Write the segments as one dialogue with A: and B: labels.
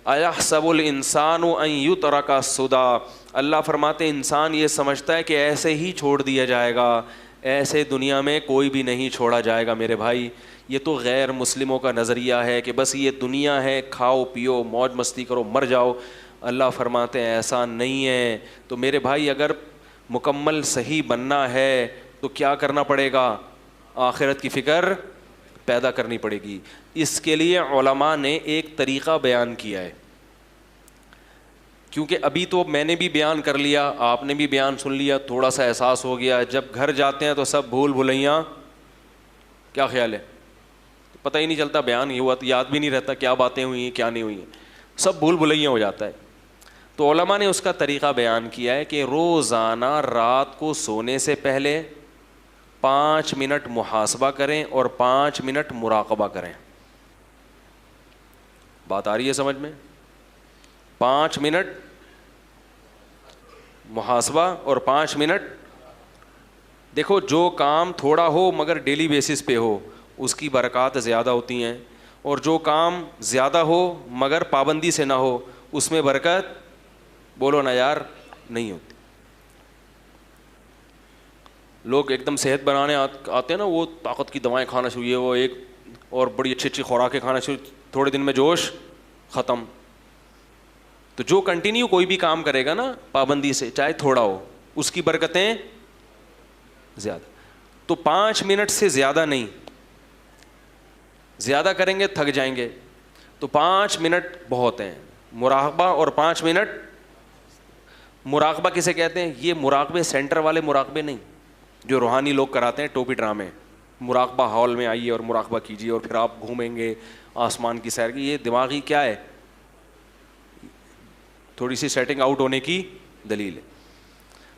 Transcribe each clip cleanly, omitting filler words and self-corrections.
A: اَيَحْسَبُ الْإِنسَانُ أَن يُتْرَكَ سُدًى، اللہ فرماتے ہیں انسان یہ سمجھتا ہے کہ ایسے ہی چھوڑ دیا جائے گا، ایسے دنیا میں کوئی بھی نہیں چھوڑا جائے گا میرے بھائی۔ یہ تو غیر مسلموں کا نظریہ ہے کہ بس یہ دنیا ہے، کھاؤ پیو موج مستی کرو مر جاؤ۔ اللہ فرماتے ہیں ایسا نہیں ہے۔ تو میرے بھائی اگر مکمل صحیح بننا ہے تو کیا کرنا پڑے گا؟ آخرت کی فکر پیدا کرنی پڑے گی۔ اس کے لیے علماء نے ایک طریقہ بیان کیا ہے، کیونکہ ابھی تو میں نے بھی بیان کر لیا، آپ نے بھی بیان سن لیا، تھوڑا سا احساس ہو گیا۔ جب گھر جاتے ہیں تو سب بھول بھلیاں، کیا خیال ہے؟ پتہ ہی نہیں چلتا، بیان یہ ہوا تو یاد بھی نہیں رہتا کیا باتیں ہوئی ہیں کیا نہیں ہوئی ہیں، سب بھول بھلیاں ہو جاتا ہے۔ تو علماء نے اس کا طریقہ بیان کیا ہے کہ روزانہ رات کو سونے سے پہلے 5 منٹ محاسبہ کریں اور 5 منٹ مراقبہ کریں۔ بات آ رہی ہے سمجھ میں؟ 5 منٹ محاسبہ اور 5 منٹ، دیکھو جو کام تھوڑا ہو مگر ڈیلی بیسس پہ ہو اس کی برکات زیادہ ہوتی ہیں، اور جو کام زیادہ ہو مگر پابندی سے نہ ہو اس میں برکت، بولو نا یار، نہیں ہوتی۔ لوگ ایک دم صحت بنانے آتے ہیں نا، وہ طاقت کی دوائیں کھانا شروع ہے، وہ ایک اور بڑی اچھی اچھی خوراکیں کھانا شروع، تھوڑے دن میں جوش ختم۔ تو جو کنٹینیو کوئی بھی کام کرے گا نا پابندی سے، چاہے تھوڑا ہو، اس کی برکتیں زیادہ۔ تو 5 منٹ سے زیادہ نہیں، زیادہ کریں گے تھک جائیں گے، تو 5 منٹ بہت ہیں۔ مراقبہ اور 5 منٹ مراقبہ کسے کہتے ہیں؟ یہ مراقبے سینٹر والے مراقبے نہیں جو روحانی لوگ کراتے ہیں ٹوپی ڈرامے، مراقبہ ہال میں آئیے اور مراقبہ کیجیے اور پھر آپ گھومیں گے آسمان کی سیر کی، یہ دماغی کیا ہے، تھوڑی سی سیٹنگ آؤٹ ہونے کی دلیل ہے۔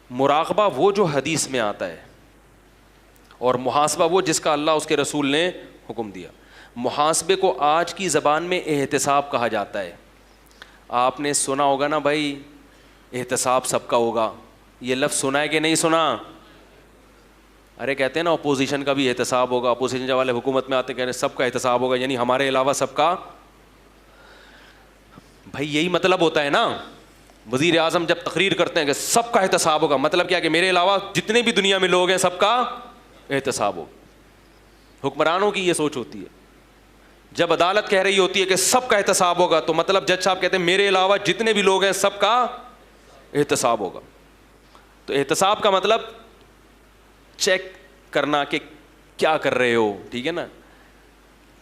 A: مراقبہ وہ جو حدیث میں آتا ہے، اور محاسبہ وہ جس کا اللہ اس کے رسول نے حکم دیا۔ محاسبے کو آج کی زبان میں احتساب کہا جاتا ہے۔ آپ نے سنا ہوگا نا بھائی، احتساب سب کا ہوگا، یہ لفظ سنا ہے کہ نہیں سنا؟ ارے کہتے ہیں نا اپوزیشن کا بھی احتساب ہوگا، اپوزیشن والے حکومت میں آتے کہہ رہے ہیں سب کا احتساب ہوگا، یعنی ہمارے علاوہ سب کا۔ بھائی یہی مطلب ہوتا ہے نا، وزیر اعظم جب تقریر کرتے ہیں کہ سب کا احتساب ہوگا، مطلب کیا کہ میرے علاوہ جتنے بھی دنیا میں لوگ ہیں سب کا احتساب ہوگا۔ حکمرانوں کی یہ سوچ ہوتی ہے۔ جب عدالت کہہ رہی ہوتی ہے کہ سب کا احتساب ہوگا تو مطلب جج صاحب کہتے ہیں میرے علاوہ جتنے بھی لوگ ہیں سب کا احتساب ہوگا۔ تو احتساب کا مطلب چیک کرنا کہ کیا کر رہے ہو، ٹھیک ہے نا،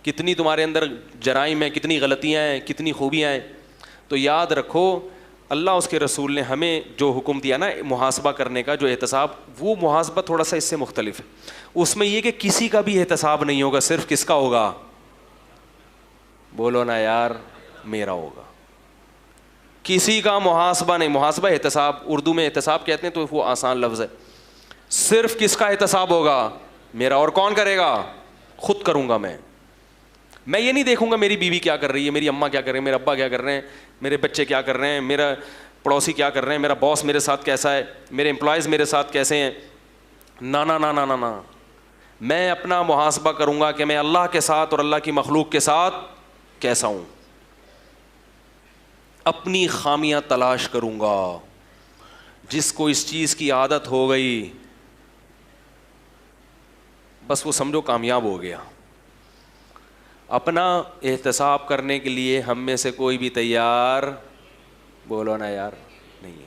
A: کتنی تمہارے اندر جرائم ہیں، کتنی غلطیاں ہیں، کتنی خوبیاں ہیں۔ تو یاد رکھو اللہ اس کے رسول نے ہمیں جو حکم دیا نا محاسبہ کرنے کا، جو احتساب، وہ محاسبہ تھوڑا سا اس سے مختلف ہے۔ اس میں یہ کہ کسی کا بھی احتساب نہیں ہوگا، صرف کس کا ہوگا؟ بولو نا یار، میرا ہوگا۔ کسی کا محاسبہ نہیں، محاسبہ احتساب، اردو میں احتساب کہتے ہیں تو وہ آسان لفظ ہے۔ صرف کس کا احتساب ہوگا؟ میرا۔ اور کون کرے گا؟ خود کروں گا میں یہ نہیں دیکھوں گا میری بیوی کیا کر رہی ہے، میری اماں کیا کر رہے ہیں، میرے ابا کیا کر رہے ہیں، میرے بچے کیا کر رہے ہیں، میرا پڑوسی کیا کر رہے ہیں، میرا باس میرے ساتھ کیسا ہے، میرے امپلائیز میرے ساتھ کیسے ہیں۔ نا نا نا نا نا نا، میں اپنا محاسبہ کروں گا کہ میں اللہ کے ساتھ اور اللہ کی مخلوق کے ساتھ کیسا ہوں، اپنی خامیاں تلاش کروں گا۔ جس کو اس چیز کی عادت ہو گئی بس وہ سمجھو کامیاب ہو گیا۔ اپنا احتساب کرنے کے لیے ہم میں سے کوئی بھی تیار، بولو نا یار، نہیں ہے۔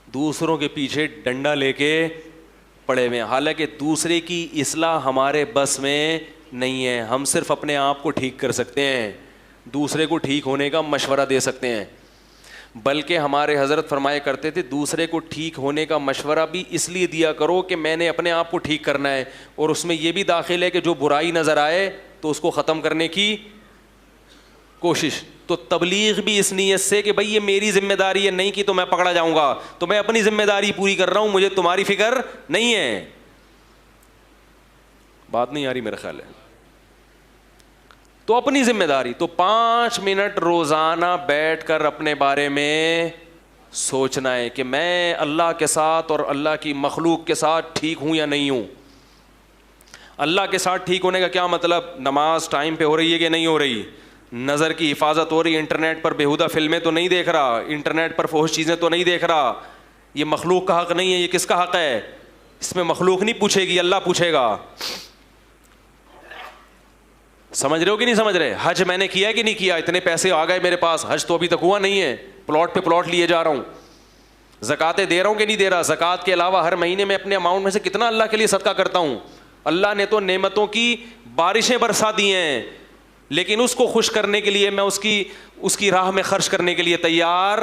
A: دوسروں کے پیچھے ڈنڈا لے کے پڑے ہوئے ہیں، حالانکہ دوسرے کی اصلاح ہمارے بس میں نہیں ہے۔ ہم صرف اپنے آپ کو ٹھیک کر سکتے ہیں، دوسرے کو ٹھیک ہونے کا مشورہ دے سکتے ہیں۔ بلکہ ہمارے حضرت فرمایا کرتے تھے دوسرے کو ٹھیک ہونے کا مشورہ بھی اس لیے دیا کرو کہ میں نے اپنے آپ کو ٹھیک کرنا ہے، اور اس میں یہ بھی داخل ہے کہ جو برائی نظر آئے تو اس کو ختم کرنے کی کوشش۔ تو تبلیغ بھی اس نیت سے کہ بھئی یہ میری ذمہ داری ہے، نہیں کی تو میں پکڑا جاؤں گا، تو میں اپنی ذمہ داری پوری کر رہا ہوں، مجھے تمہاری فکر نہیں ہے۔ بات نہیں آ رہی میرا خیال ہے۔ تو اپنی ذمہ داری، تو 5 منٹ روزانہ بیٹھ کر اپنے بارے میں سوچنا ہے کہ میں اللہ کے ساتھ اور اللہ کی مخلوق کے ساتھ ٹھیک ہوں یا نہیں ہوں۔ اللہ کے ساتھ ٹھیک ہونے کا کیا مطلب؟ نماز ٹائم پہ ہو رہی ہے کہ نہیں ہو رہی، نظر کی حفاظت ہو رہی ہے, انٹرنیٹ پر بیہودہ فلمیں تو نہیں دیکھ رہا, انٹرنیٹ پر فحش چیزیں تو نہیں دیکھ رہا. یہ مخلوق کا حق نہیں ہے, یہ کس کا حق ہے؟ اس میں مخلوق نہیں پوچھے گی, اللہ پوچھے گا. سمجھ رہے ہو کہ نہیں سمجھ رہے؟ حج میں نے کیا کہ نہیں کیا؟ اتنے پیسے آ گئے میرے پاس, حج تو ابھی تک ہوا نہیں ہے, پلاٹ پہ پلاٹ لیے جا رہا ہوں. زکاتیں دے رہا ہوں کہ نہیں دے رہا؟ زکات کے علاوہ ہر مہینے میں اپنے اماؤنٹ میں سے کتنا اللہ کے لیے صدقہ کرتا ہوں. اللہ نے تو نعمتوں کی بارشیں برسا دی ہیں, لیکن اس کو خوش کرنے کے لیے میں اس کی راہ میں خرچ کرنے کے لیے تیار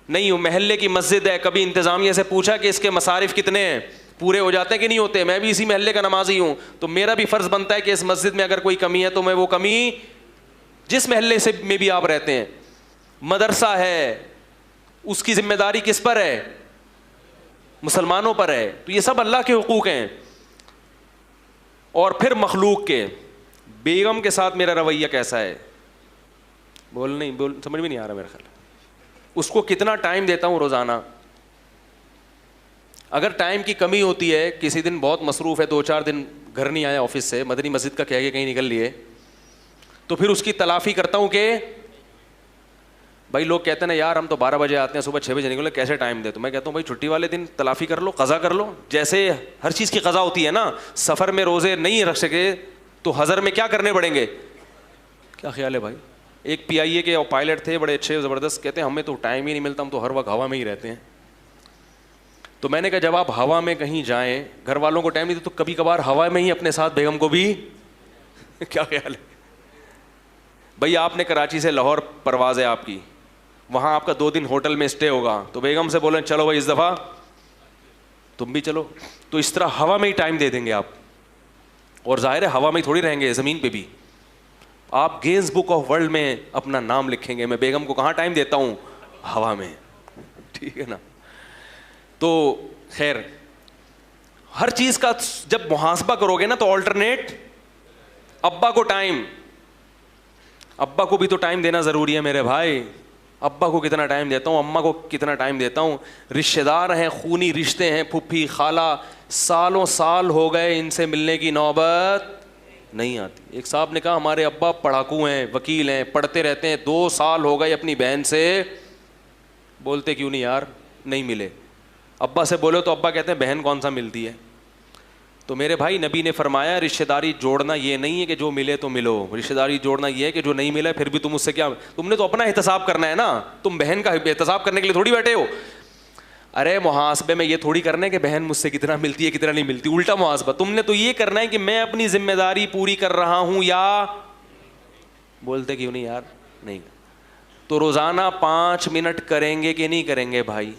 A: نہیں ہوں. محلے کی مسجد ہے, کبھی انتظامیہ سے پوچھا کہ اس کے مصارف کتنے ہیں, پورے ہو جاتے ہیں کہ نہیں ہوتے؟ میں بھی اسی محلے کا نمازی ہوں, تو میرا بھی فرض بنتا ہے کہ اس مسجد میں اگر کوئی کمی ہے تو میں وہ کمی, جس محلے سے میں بھی آپ رہتے ہیں, مدرسہ ہے, اس کی ذمہ داری کس پر ہے؟ مسلمانوں پر ہے. تو یہ سب اللہ کے حقوق ہیں. اور پھر مخلوق کے, بیگم کے ساتھ میرا رویہ کیسا ہے؟ سمجھ میں نہیں آ رہا میرا خیال. اس کو کتنا ٹائم دیتا ہوں روزانہ. اگر ٹائم کی کمی ہوتی ہے, کسی دن بہت مصروف ہے, 2-4 دن گھر نہیں آیا آفس سے, مدنی مسجد کا کہہ کے کہیں نکل لیے, تو پھر اس کی تلافی کرتا ہوں کہ بھائی لوگ کہتے ہیں نا یار ہم تو 12 بجے آتے ہیں, صبح 6 بجے نکلے, کیسے ٹائم دے؟ تو میں کہتا ہوں بھائی چھٹی والے دن تلافی کر لو, قضا کر لو. جیسے ہر چیز کی قضا ہوتی ہے نا, سفر میں روزے نہیں رکھ سکے تو حضر میں کیا کرنے پڑیں گے؟ کیا خیال ہے بھائی؟ ایک PIA کے پائلٹ تھے بڑے اچھے زبردست, کہتے ہیں ہمیں تو ٹائم ہی نہیں ملتا, ہم تو ہر وقت ہوا میں ہی رہتے ہیں. تو میں نے کہا جب آپ ہوا میں کہیں جائیں, گھر والوں کو ٹائم نہیں دے تو کبھی کبھار ہوا میں ہی اپنے ساتھ بیگم کو بھی کیا خیال ہے بھائی؟ آپ نے کراچی سے لاہور پرواز ہے آپ کی, وہاں آپ کا 2 دن ہوٹل میں اسٹے ہوگا, تو بیگم سے بولیں چلو بھائی اس دفعہ تم بھی چلو, تو اس طرح ہوا میں ہی ٹائم دے دیں گے آپ. اور ظاہر ہے ہوا میں ہی تھوڑی رہیں گے, زمین پہ بھی. آپ گینز بک آف ورلڈ میں اپنا نام لکھیں گے, میں بیگم کو کہاں ٹائم دیتا ہوں؟ ہوا میں. ٹھیک ہے نا؟ تو خیر, ہر چیز کا جب محاسبہ کرو گے نا تو آلٹرنیٹ. ابا کو ٹائم, ابا کو بھی تو ٹائم دینا ضروری ہے میرے بھائی. ابا کو کتنا ٹائم دیتا ہوں, اماں کو کتنا ٹائم دیتا ہوں. رشتہ دار ہیں, خونی رشتے ہیں, پھپھی خالہ, سالوں سال ہو گئے, ان سے ملنے کی نوبت نہیں آتی. ایک صاحب نے کہا ہمارے ابا پڑھاکو ہیں, وکیل ہیں, پڑھتے رہتے ہیں, 2 سال ہو گئے اپنی بہن سے, بولتے کیوں نہیں یار نہیں ملے. ابا سے بولو تو ابا کہتے ہیں بہن کون سا ملتی ہے. تو میرے بھائی نبی نے فرمایا رشتہ داری جوڑنا یہ نہیں ہے کہ جو ملے تو ملو, رشتہ داری جوڑنا یہ ہے کہ جو نہیں ملا پھر بھی تم اس سے کیا, تم نے تو اپنا احتساب کرنا ہے نا, تم بہن کا احتساب کرنے کے لیے تھوڑی بیٹھے ہو. ارے محاسبے میں یہ تھوڑی کرنا ہے کہ بہن مجھ سے کتنا ملتی ہے کتنا نہیں ملتی, الٹا محاسبہ تم نے تو یہ کرنا ہے کہ میں اپنی ذمہ داری پوری کر رہا ہوں یا بولتے کیوں نہیں یار نہیں. تو روزانہ 5 منٹ کریں گے کہ نہیں کریں گے بھائی؟